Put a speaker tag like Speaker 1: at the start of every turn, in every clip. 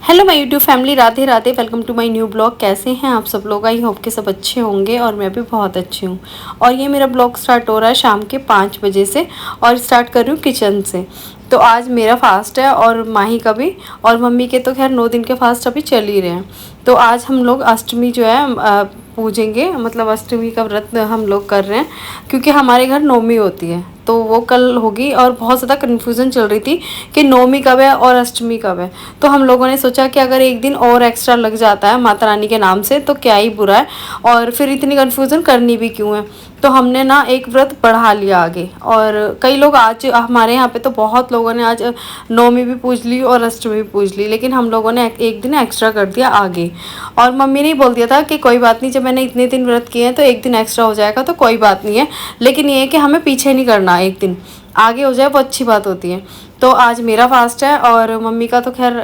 Speaker 1: Hello my YouTube family, Radhe Radhe. Welcome to my new blog. कैसे हैं आप सब लोग? आई होप के सब अच्छे होंगे और मैं भी बहुत अच्छी हूँ। और ये मेरा ब्लॉग स्टार्ट हो रहा है शाम के 5 बजे से और स्टार्ट कर रही हूँ किचन से। तो आज मेरा फास्ट है और माही का भी, और मम्मी के तो खैर 9 दिन के फास्ट अभी चल ही रहे हैं। तो आज हम लोग अष्टमी जो है पूजेंगे, मतलब अष्टमी का व्रत हम लोग कर रहे हैं क्योंकि हमारे घर नवमी होती है। तो वो कल होगी और बहुत ज़्यादा कन्फ्यूज़न चल रही थी कि नवमी कब है और अष्टमी कब है। तो हम लोगों ने सोचा कि अगर एक दिन और एक्स्ट्रा लग जाता है माता रानी के नाम से तो क्या ही बुरा है, और फिर इतनी कन्फ्यूज़न करनी भी क्यों है। तो हमने ना एक व्रत बढ़ा लिया आगे, और कई लोग आज हमारे यहाँ पे तो बहुत लोगों ने आज नवमी भी पूज ली और अष्टमी भी पूज ली, लेकिन हम लोगों ने एक दिन एक्स्ट्रा कर दिया आगे। और मम्मी ने बोल दिया था कि कोई बात नहीं, जब मैंने इतने दिन व्रत किए हैं तो एक दिन एक्स्ट्रा हो जाएगा तो कोई बात नहीं है, लेकिन ये है कि हमें पीछे नहीं करना, एक दिन आगे हो जाए वो अच्छी बात होती है। तो आज मेरा फास्ट है और मम्मी का तो खैर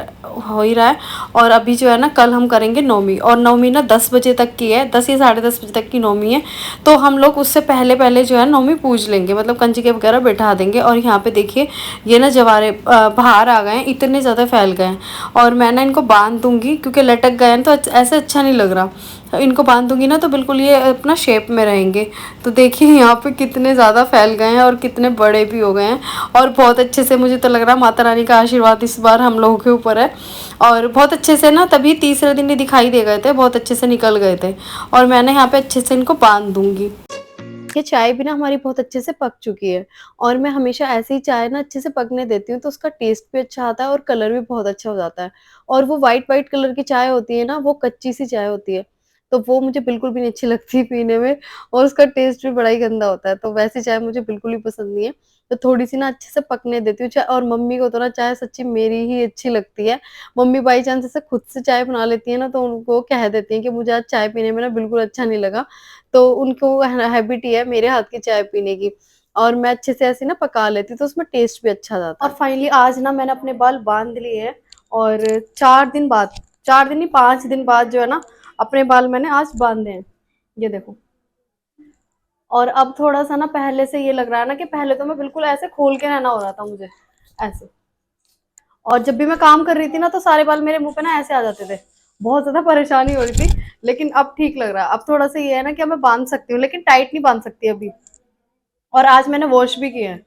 Speaker 1: हो ही रहा है। और अभी जो है ना, कल हम करेंगे नवमी, और नवमी ना 10 बजे तक की है, 10 या 10:30 बजे तक की नवमी है। तो हम लोग उससे पहले पहले जो है नवमी पूज लेंगे, मतलब कंजके वगैरह बैठा देंगे। और यहाँ पे देखिए ये ना जवारे बाहर आ गए हैं, इतने ज़्यादा फैल गए हैं। और मैं ना इनको बांध दूंगी क्योंकि लटक गए हैं तो ऐसे अच्छा नहीं लग रहा। इनको बांध दूंगी ना तो बिल्कुल ये अपना शेप में रहेंगे। तो देखिए यहाँ पे कितने ज़्यादा फैल गए हैं और कितने बड़े भी हो गए हैं। और बहुत अच्छे से मुझे तो लग रहा है माता रानी का आशीर्वाद इस बार हम लोगों के ऊपर है। और बहुत अच्छे से ना, तभी तीसरे दिन ही दिखाई दे गए थे, बहुत अच्छे से निकल गए थे। और मैंने यहाँ पे अच्छे से इनको बांध दूंगी। ये चाय भी ना हमारी बहुत अच्छे से पक चुकी है। और मैं हमेशा ऐसे ही चाय ना अच्छे से पकने देती हूँ तो उसका टेस्ट भी अच्छा आता है और कलर भी बहुत अच्छा हो जाता है। और वो वाइट वाइट कलर की चाय होती है ना, वो कच्ची सी चाय होती है, तो वो मुझे बिल्कुल भी नहीं अच्छी लगती पीने में। और उसका टेस्ट भी बड़ा ही गंदा होता है, तो वैसी चाय मुझे बिल्कुल ही पसंद नहीं है। तो थोड़ी सी ना अच्छे से पकने देती हूँ चाय। और मम्मी को तो ना चाय सच्ची मेरी ही अच्छी लगती है। मम्मी बाई चांस ऐसे खुद से चाय बना लेती है ना, तो उनको कह देती हैं कि मुझे आज चाय पीने में ना बिल्कुल अच्छा नहीं लगा। तो उनको हैबिट ही है मेरे हाथ की चाय पीने की। और मैं अच्छे से ऐसे ना पका लेती हूँ तो उसमें टेस्ट भी अच्छा जाता है। और फाइनली आज ना मैंने अपने बाल बांध लिए हैं। और 4 दिन बाद, 4 दिन नहीं 5 दिन बाद जो है ना, अपने बाल मैंने आज बांधे हैं। ये देखो। और अब थोड़ा सा ना पहले से ये लग रहा है ना कि पहले तो मैं बिल्कुल ऐसे खोल के रहना हो रहा था मुझे, ऐसे। और जब भी मैं काम कर रही थी ना तो सारे बाल मेरे मुंह पे ना ऐसे आ जाते थे। बहुत ज्यादा परेशानी हो रही थी। लेकिन अब ठीक लग रहा है, अब थोड़ा सा ये है ना कि अब मैं बांध सकती हूँ, लेकिन टाइट नहीं बांध सकती अभी। और आज मैंने वॉश भी किए हैं।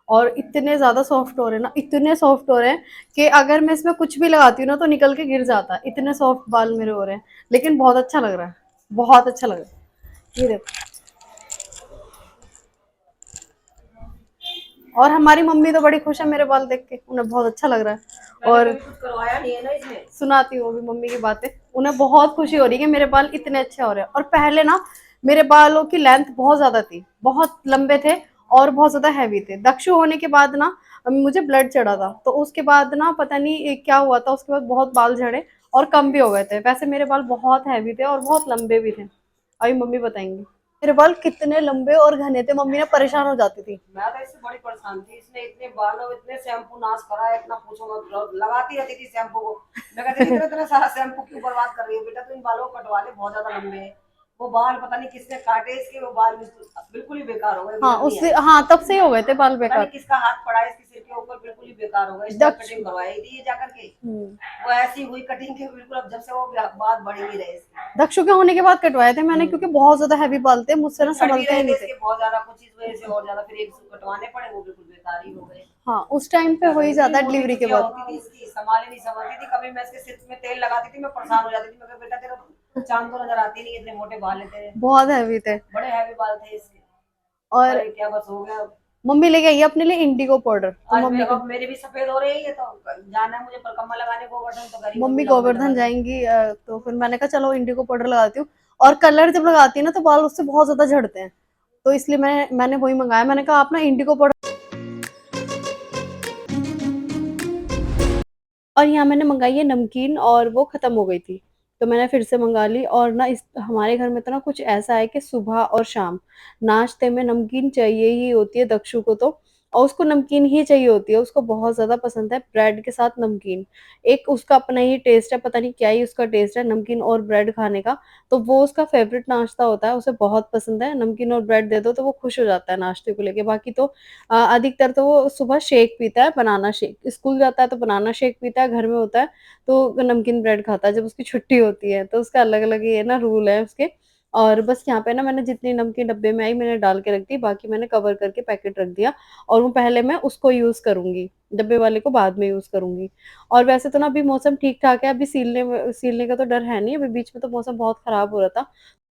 Speaker 1: और इतने ज्यादा सॉफ्ट हो रहे हैं ना, इतने सॉफ्ट हो रहे हैं कि अगर मैं इसमें कुछ भी लगाती हूँ ना तो निकल के गिर जाता है, इतने सॉफ्ट बाल मेरे हो रहे हैं। लेकिन बहुत अच्छा लग रहा है, बहुत अच्छा लग रहा है। ये देखो। और हमारी मम्मी तो बड़ी खुश है मेरे बाल देख के, उन्हें बहुत अच्छा लग रहा है। और कुछ करवाया नहीं है ना इसमें, सुनाती हूँ अभी मम्मी की बातें। उन्हें बहुत खुशी हो रही है कि मेरे बाल इतने अच्छे हो रहे हैं। और पहले ना मेरे बालों की लेंथ बहुत ज्यादा थी, बहुत लंबे थे और बहुत ज्यादा हैवी थे। दक्षु होने के बाद ना मुझे ब्लड चढ़ा था, तो उसके बाद ना पता नहीं क्या हुआ था, उसके बाद बहुत बाल झड़े और कम भी हो गए थे। वैसे मेरे बाल बहुत हैवी थे और बहुत लंबे भी थे। अभी मम्मी बताएंगी। मेरे बाल कितने लंबे और घने थे, मम्मी ना परेशान हो जाती थी। मैं तो इससे बड़ी परेशान थी, इसने इतने बाल और इतने शैम्पू नाश करा है, इतना पूछो मत, लगाती रहती थी शैम्पू को। मैं कहती थी इतना सारा शैम्पू क्यों बर्बाद कर रही है बेटा, तू इन बालों को कटवा ले, बहुत ज्यादा लंबे हैं। वो बाल पता नहीं किसने काटे इसके, वो बाल बिल्कुल ही बेकार हो गए। हाँ उससे, हाँ तब से ही हो गए थे बाल बेकार। किसका हाथ पड़ा है इसके सिर के ऊपर, बिल्कुल ही बेकार हो गए। कटिंग करवाई थी जाकर के, वो ऐसी हुई कटिंग के बिल्कुल। अब जब से वो बाल बढ़ ही रहे इसके। दक्षु के होने के बाद कटवाए थे मैंने, क्योंकि बहुत ज्यादा हैवी बाल थे, मुझसे ना संभलते ही नहीं थे बहुत ज्यादा। कुछ इस वजह से और ज्यादा फिर एक कटवाने पड़े, वो बिल्कुल बेकार ही हो गए। हाँ उस टाइम पे हो ही जाता है डिलीवरी के बाद। होती थी इसकी, संभाले नहीं संभालती थी। कभी मैं इसके सिर में तेल लगाती थी, मैं परेशान हो जाती थी। मैं बेटा तेरा चांद तो नजर आती नहीं, इतने मोटे बाल थे, बहुत हैवी थे, बड़े हैवी बाल थे इसके। और क्या बस हो गया। मम्मी लेके आई अपने लिए इंडिगो पाउडर, तो मम्मी को मेरे भी सफेद हो रही है, तो जाना है मुझे परिक्रमा लगाने गोवर्धन, तो मम्मी गोवर्धन जाएंगी। तो फिर मैंने कहा चलो इंडिगो पाउडर लगाती हूँ। और कलर जब लगाती है ना तो बाल उससे बहुत ज्यादा झड़ते हैं, तो इसलिए मैंने वही मंगाया। मैंने कहा आप ना इंडिगो पाउडर। और यहाँ मैंने मंगाई है नमकीन, और वो खत्म हो गई थी तो मैंने फिर से मंगा ली। और ना इस हमारे घर में तो ना कुछ ऐसा है कि सुबह और शाम नाश्ते में नमकीन चाहिए ही होती है दक्षु को तो। और उसको नमकीन ही चाहिए होती है, उसको बहुत ज़्यादा पसंद है ब्रेड के साथ नमकीन। एक उसका अपना ही टेस्ट है, पता नहीं क्या ही उसका टेस्ट है नमकीन और ब्रेड खाने का, तो वो उसका फ़ेवरेट नाश्ता होता है, उसे बहुत पसंद है। नमकीन और ब्रेड दे दो तो वो खुश हो जाता है नाश्ते को लेके। बाकी तो अधिकतर तो वो सुबह शेक पीता है, बनाना शेक। स्कूल जाता है तो बनाना शेक पीता है, घर में होता है तो नमकीन ब्रेड खाता है जब उसकी छुट्टी होती है, तो उसका अलग-अलग ये ना रूल है उसके। और बस यहाँ पे ना मैंने जितनी नमकीन डब्बे में आई मैंने डाल के रख दी, बाकी मैंने कवर करके पैकेट रख दिया और वो पहले मैं उसको यूज़ करूँगी, डब्बे वाले को बाद में यूज़ करूँगी। और वैसे तो ना अभी मौसम ठीक-ठाक है, अभी सीलने का तो डर है नहीं, अभी बीच में तो मौसम बहुत खराब हो रहा था।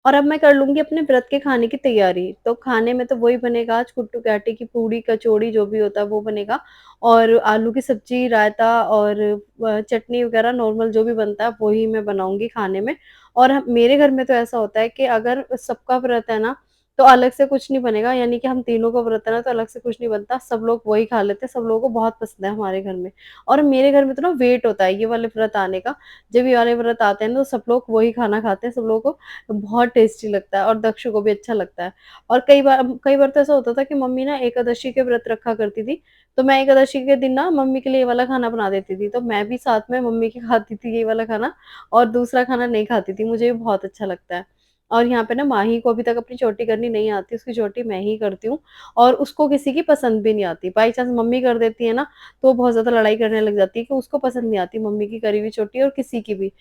Speaker 1: और अब मैं कर लूँगी अपने व्रत के खाने की तैयारी। तो खाने में तो वही बनेगा आज कुट्टू के आटे की पूड़ी, कचौड़ी जो भी होता है वो बनेगा और आलू की सब्ज़ी, रायता और चटनी वग़ैरह नॉर्मल जो भी बनता है वही मैं बनाऊँगी खाने में। और मेरे घर में तो ऐसा होता है कि अगर सबका व्रत है ना, तो अलग से कुछ नहीं बनेगा, यानी कि हम तीनों का व्रत है ना तो अलग से कुछ नहीं बनता, सब लोग वही खा लेते हैं, सब लोगों को बहुत पसंद है हमारे घर में। और मेरे घर में तो ना वेट होता है ये वाले व्रत आने का, जब ये वाले व्रत आते हैं तो सब लोग वही खाना खाते हैं, सब लोगों को बहुत टेस्टी लगता है और दक्ष को भी अच्छा लगता है। और कई बार तो ऐसा होता था कि मम्मी ना एकादशी के व्रत रखा करती थी, तो मैं एकादशी के दिन ना मम्मी के लिए ये वाला खाना बना देती थी, तो मैं भी साथ में मम्मी के खाती थी ये वाला खाना और दूसरा खाना नहीं खाती थी, मुझे भी बहुत अच्छा लगता है। और यहाँ पे ना माही को अभी तक अपनी चोटी करनी नहीं आती, उसकी चोटी मैं ही करती हूँ और उसको किसी की पसंद भी नहीं आती। बाई चांस मम्मी कर देती है ना, तो वो बहुत ज़्यादा लड़ाई करने लग जाती है कि उसको पसंद नहीं आती मम्मी की करी हुई चोटी और किसी की भी।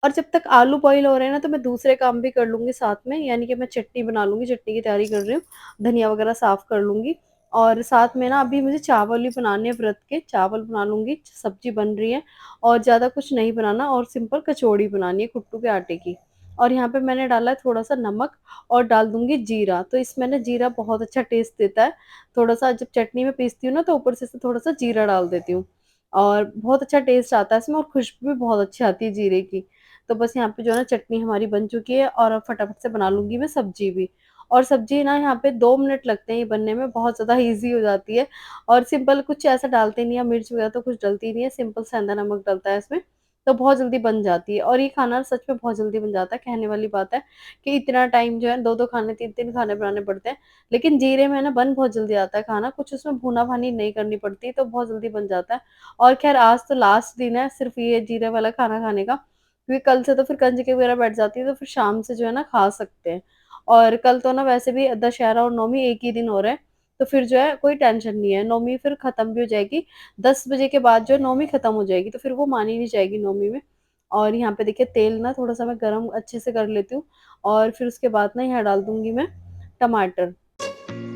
Speaker 1: और जब तक आलू बॉयल हो रहे हैं ना, तो मैं दूसरे काम भी कर लूँगी साथ में, यानी कि मैं चटनी बना लूँगी, चटनी की तैयारी कर रही हूँ, धनिया वगैरह साफ़ कर लूँगी और साथ में ना अभी मुझे चावल ही बनाने हैं व्रत के, चावल बना लूँगी, सब्ज़ी बन रही है और ज़्यादा कुछ नहीं बनाना और सिंपल कचौड़ी बनानी है कुट्टू के आटे की। और यहाँ पे मैंने डाला है थोड़ा-सा नमक और डाल दूँगी जीरा, तो इसमें ना जीरा बहुत अच्छा टेस्ट देता है। थोड़ा-सा जब चटनी में पीसती हूँ ना, तो ऊपर से थोड़ा-सा जीरा डाल देती हूँ और बहुत अच्छा टेस्ट आता है इसमें और खुशबू भी बहुत अच्छी आती है जीरे की। तो बस यहाँ पे जो है ना चटनी हमारी बन चुकी है और अब फटाफट से बना लूँगी मैं सब्ज़ी भी। और सब्ज़ी ना यहाँ पे 2 मिनट लगते हैं ये बनने में, बहुत ज़्यादा ईज़ी हो जाती है और सिंपल कुछ ऐसा डालते नहीं है, मिर्च वगैरह तो कुछ डलती नहीं है, सिंपल सेंधा नमक डलता है इसमें, तो बहुत जल्दी बन जाती है और ये खाना सच में बहुत जल्दी बन जाता है, कहने वाली बात है कि इतना टाइम जो है 2-2 खाने, 3-3 खाने बनाने पड़ते हैं। लेकिन जीरे में ना बन बहुत जल्दी जाता है खाना, कुछ उसमें भूना-भानी नहीं करनी पड़ती, तो बहुत जल्दी बन जाता है। और ख़ैर आज तो लास्ट दिन है सिर्फ़ ये जीरे वाला खाना खाने का, क्योंकि कल से तो फिर कंजकी वगैरह बैठ जाती है, तो फिर शाम से जो है ना खा सकते हैं। और कल तो ना वैसे भी दशहरा और नौमी एक ही दिन हो रहा है, तो फिर जो है कोई टेंशन नहीं है, नौमी फिर खत्म भी हो जाएगी, 10 बजे के बाद जो है नौमी खत्म हो जाएगी, तो फिर वो मानी नहीं जाएगी नौमी में। और यहाँ पे देखिए तेल ना थोड़ा-सा मैं गरम अच्छे से कर लेती हूँ और फिर उसके बाद ना यहाँ डाल दूँगी मैं टमाटर।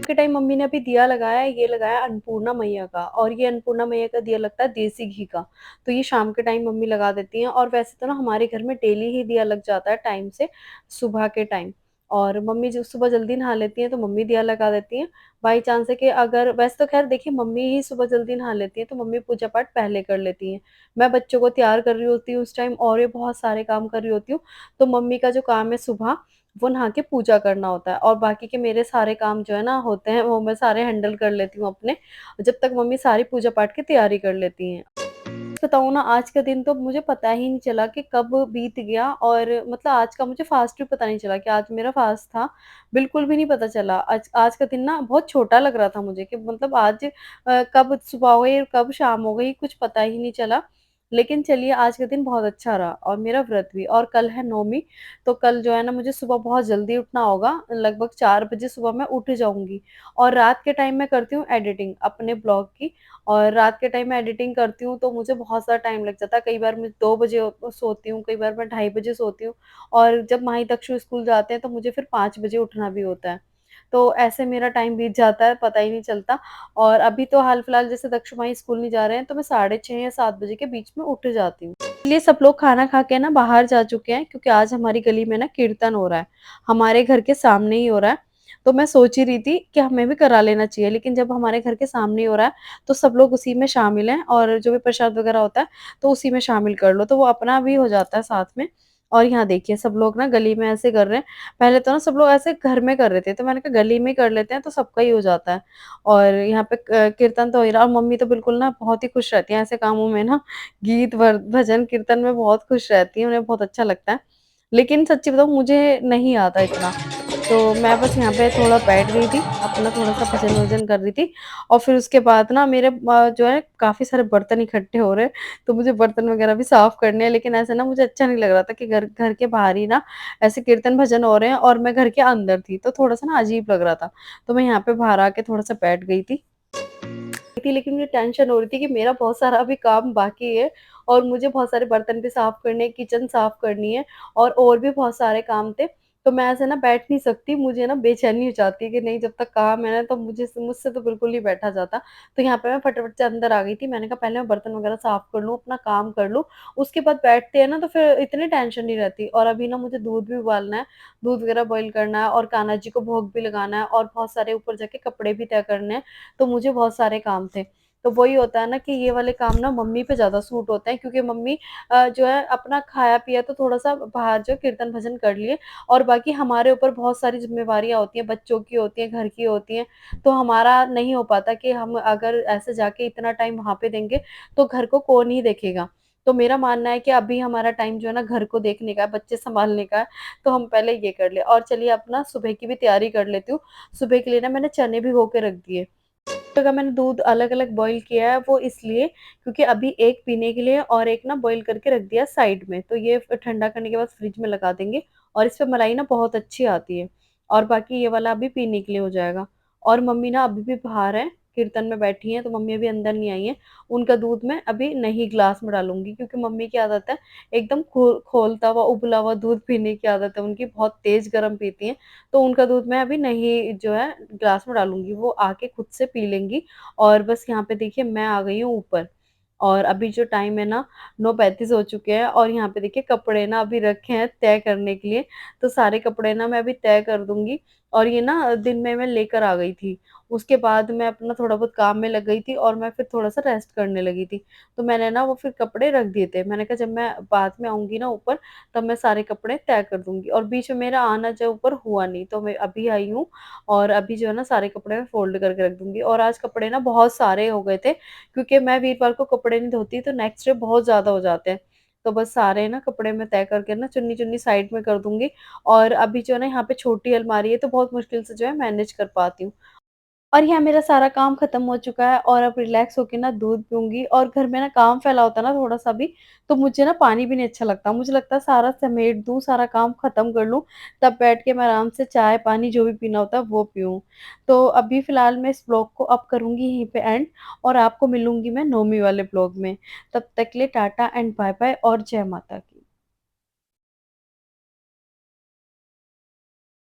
Speaker 1: के टाइम मम्मी ने अभी दिया लगाया है, ये लगाया अन्नपूर्णा मैया का और ये अन्नपूर्णा मैया का दिया लगता है देसी घी का। तो ये शाम के टाइम मम्मी लगा देती हैं और वैसे तो ना हमारे घर में डेली ही दिया लग जाता है टाइम से, सुबह के टाइम। और मम्मी जो सुबह जल्दी नहा लेती हैं तो मम्मी दिया लगा देती हैं। बाई चांस है कि अगर वैसे तो ख़ैर देखिए मम्मी ही सुबह जल्दी नहा लेती हैं, तो मम्मी पूजा पाठ पहले कर लेती हैं। मैं बच्चों को तैयार कर रही होती हूँ उस टाइम और ये बहुत सारे काम कर रही होती हूँ, तो मम्मी का जो काम है सुबह वो नहा के पूजा करना होता है और बाकी के मेरे सारे काम जो है ना होते हैं वो मैं सारे हैंडल कर लेती हूँ अपने, जब तक मम्मी सारी पूजा पाठ की तैयारी कर लेती हैं। बताऊँ ना आज का दिन तो मुझे पता ही नहीं चला कि कब बीत गया और मतलब आज का मुझे फ़ास्ट भी पता नहीं चला कि आज मेरा फ़ास्ट था, बिल्कुल भी नहीं पता चला। आज आज का दिन ना बहुत छोटा लग रहा था मुझे कि मतलब आज कब सुबह हो गई और कब शाम हो गई कुछ पता ही नहीं चला। लेकिन चलिए आज का दिन बहुत अच्छा रहा और मेरा व्रत भी और कल है नौमी, तो कल जो है ना मुझे सुबह बहुत जल्दी उठना होगा, लगभग 4 बजे सुबह मैं उठ जाऊँगी और रात के टाइम मैं करती हूँ एडिटिंग अपने ब्लॉग की और रात के टाइम मैं एडिटिंग करती हूँ तो मुझे बहुत ज़्यादा टाइम लग जाता है। कई बार मैं 2 बजे सोती हूँ, कई बार मैं ढाई बजे सोती हूँ और जब माही दक्षु स्कूल जाते हैं तो मुझे फिर 5 बजे उठना भी होता है। तो ऐसे मेरा टाइम बीत जाता है, पता ही नहीं चलता और अभी तो हाल-फिलहाल जैसे दक्षु माही स्कूल नहीं जा रहे हैं तो मैं साढ़े 6 या 7 बजे के बीच में उठ जाती हूँ। इसलिए सब लोग खाना खा के ना बाहर जा चुके हैं क्योंकि आज हमारी गली में ना कीर्तन हो रहा है। हमारे घर के सामने ही हो रहा है। तो मैं सोच ही रही थी कि हमें भी करा लेना चाहिए, लेकिन जब हमारे घर के सामने ही हो रहा है, तो सब लोग उसी में शामिल हैं और जो भी प्रसाद वगैरह होता है, तो उसी में शामिल कर लो, तो वो अपना भी हो जाता है साथ में। और यहाँ देखिए सब लोग ना गली में ऐसे कर रहे हैं, पहले तो ना सब लोग ऐसे घर में कर रहे थे, तो मैंने कहा गली में कर लेते हैं तो सबका ही हो जाता है। और यहाँ पे कीर्तन तो हो ही रहा और मम्मी तो बिल्कुल ना बहुत ही खुश रहती हैं ऐसे कामों में ना, गीत भजन कीर्तन में बहुत खुश रहती हैं, उन्हें बहुत अच्छा लगता है। लेकिन सच्ची बताऊँ मुझे नहीं आता इतना। तो मैं बस यहाँ पे थोड़ा बैठ गई थी, अपना थोड़ा-सा भजन-वजन कर रही थी और फिर उसके बाद ना मेरे जो है काफ़ी सारे बर्तन इकट्ठे हो रहे हैं, तो मुझे बर्तन वगैरह भी साफ़ करने हैं, लेकिन ऐसे ना मुझे अच्छा नहीं लग रहा था कि घर घर के बाहर ही ना ऐसे कीर्तन भजन हो रहे हैं और मैं घर के अंदर थी, तो थोड़ा-सा ना अजीब लग रहा था। तो मैं यहाँ पे बाहर आके थोड़ा-सा बैठ गई थी, लेकिन मुझे टेंशन हो रही थी कि मेरा बहुत सारा अभी काम बाकी है और मुझे बहुत सारे बर्तन भी साफ़ करने हैं, किचन साफ़ करनी है और भी बहुत सारे काम थे। तो मैं ऐसे ना बैठ नहीं सकती, मुझे ना बेचैनी हो जाती है कि नहीं जब तक काम है ना तो मुझसे तो बिल्कुल नहीं बैठा जाता। तो यहाँ पे मैं फटाफट से अंदर आ गई थी, मैंने कहा पहले मैं बर्तन वग़ैरह साफ़ कर लूँ, अपना काम कर लूँ, उसके बाद बैठते हैं ना तो फिर इतनी टेंशन नहीं रहती। और अभी ना मुझे दूध भी उबालना है, दूध वग़ैरह बॉयल करना है और कान्हा जी को भोग भी लगाना है और बहुत सारे ऊपर जाके कपड़े भी तय करने हैं, तो मुझे बहुत सारे काम थे। तो वही होता है ना कि ये वाले काम ना मम्मी पे ज़्यादा सूट होते हैं क्योंकि मम्मी जो है अपना खाया-पिया तो थोड़ा-सा बाहर जो कीर्तन भजन कर लिए और बाकी हमारे ऊपर बहुत सारी ज़िम्मेवारियाँ होती हैं, बच्चों की होती हैं, घर की होती हैं, तो हमारा नहीं हो पाता कि हम अगर ऐसे जाके इतना टाइम वहाँ पे देंगे, तो घर को कौन ही देखेगा। तो मेरा मानना है कि अभी हमारा टाइम जो है ना घर को देखने का है, बच्चे सँभालने का है, तो हम पहले ये कर लें। और चलिए अपना सुबह की भी तैयारी कर लेती हूँ। सुबह के लिए ना मैंने चने भिगो के रख दिए। का मैंने दूध अलग-अलग बॉयल किया है वो इसलिए क्योंकि अभी एक पीने के लिए और एक ना बॉयल करके रख दिया साइड में, तो ये ठंडा करने के बाद फ्रिज में लगा देंगे और इस पे मलाई ना बहुत अच्छी आती है और बाकी ये वाला अभी पीने के लिए हो जाएगा। और मम्मी ना अभी भी बाहर हैं, कीर्तन में बैठी हैं, तो मम्मी अभी अंदर नहीं आई हैं। उनका दूध मैं अभी नहीं ग्लास में डालूँगी क्योंकि मम्मी की आदत है एकदम खौलता हुआ, उबला हुआ दूध पीने की आदत है उनकी, बहुत तेज़ गरम पीती हैं। तो उनका दूध मैं अभी नहीं जो है ग्लास में डालूँगी, वो आके खुद से पी लेंगी और बस यहाँ पे देखिए मैं आ गई हूँ ऊपर और अभी जो टाइम है ना 9:35 हो चुके हैं और यहाँ पे देखिए कपड़े ना अभी रखे हैं तय करने के लिए, तो सारे कपड़े ना मैं अभी तय कर दूँगी और ये ना दिन में मैं लेकर आ गई थी। उसके बाद मैं अपना थोड़ा बहुत काम में लग गई थी और मैं फिर थोड़ा-सा रेस्ट करने लगी थी। तो मैंने ना वो फिर कपड़े रख दिए थे। मैंने कहा जब मैं बाद में आऊँगी ना ऊपर तब मैं सारे कपड़े तय कर दूँगी और बीच में मेरा आना जो ऊपर हुआ नहीं, तो मैं अभी आई हूँ और अभी जो है ना सारे कपड़े मैं फ़ोल्ड करके रख दूँगी और आज कपड़े ना बहुत सारे हो गए थे क्योंकि मैं वीरवार को कपड़े नहीं धोती तो नेक्स्ट डे बहुत ज़्यादा हो जाते हैं। तो बस सारे ना कपड़े मैं तय करके ना चुन्नी-चुन्नी साइड में कर दूँगी और अभी जो है ना यहाँ पे छोटी अलमारी है तो बहुत मुश्किल से जो है मैनेज कर पाती हूँ। और यहाँ मेरा सारा काम खत्म हो चुका है और अब रिलैक्स होके ना दूध पीऊँगी और घर में ना काम फैला होता है ना थोड़ा-सा भी, तो मुझे ना पानी भी नहीं अच्छा लगता। मुझे लगता है सारा समेट दूँ, सारा काम खत्म कर लूँ, तब बैठ के मैं आराम से चाय, पानी जो भी पीना होता है वो पीऊँ। तो अभी फ़िलहाल मैं इस ब्लॉग को अब करूँगी यहीं पे एंड और आपको मिलूँगी मैं नौमी वाले ब्लॉग में। तब तक के लिए टाटा एंड बाय-बाय और जय माता की।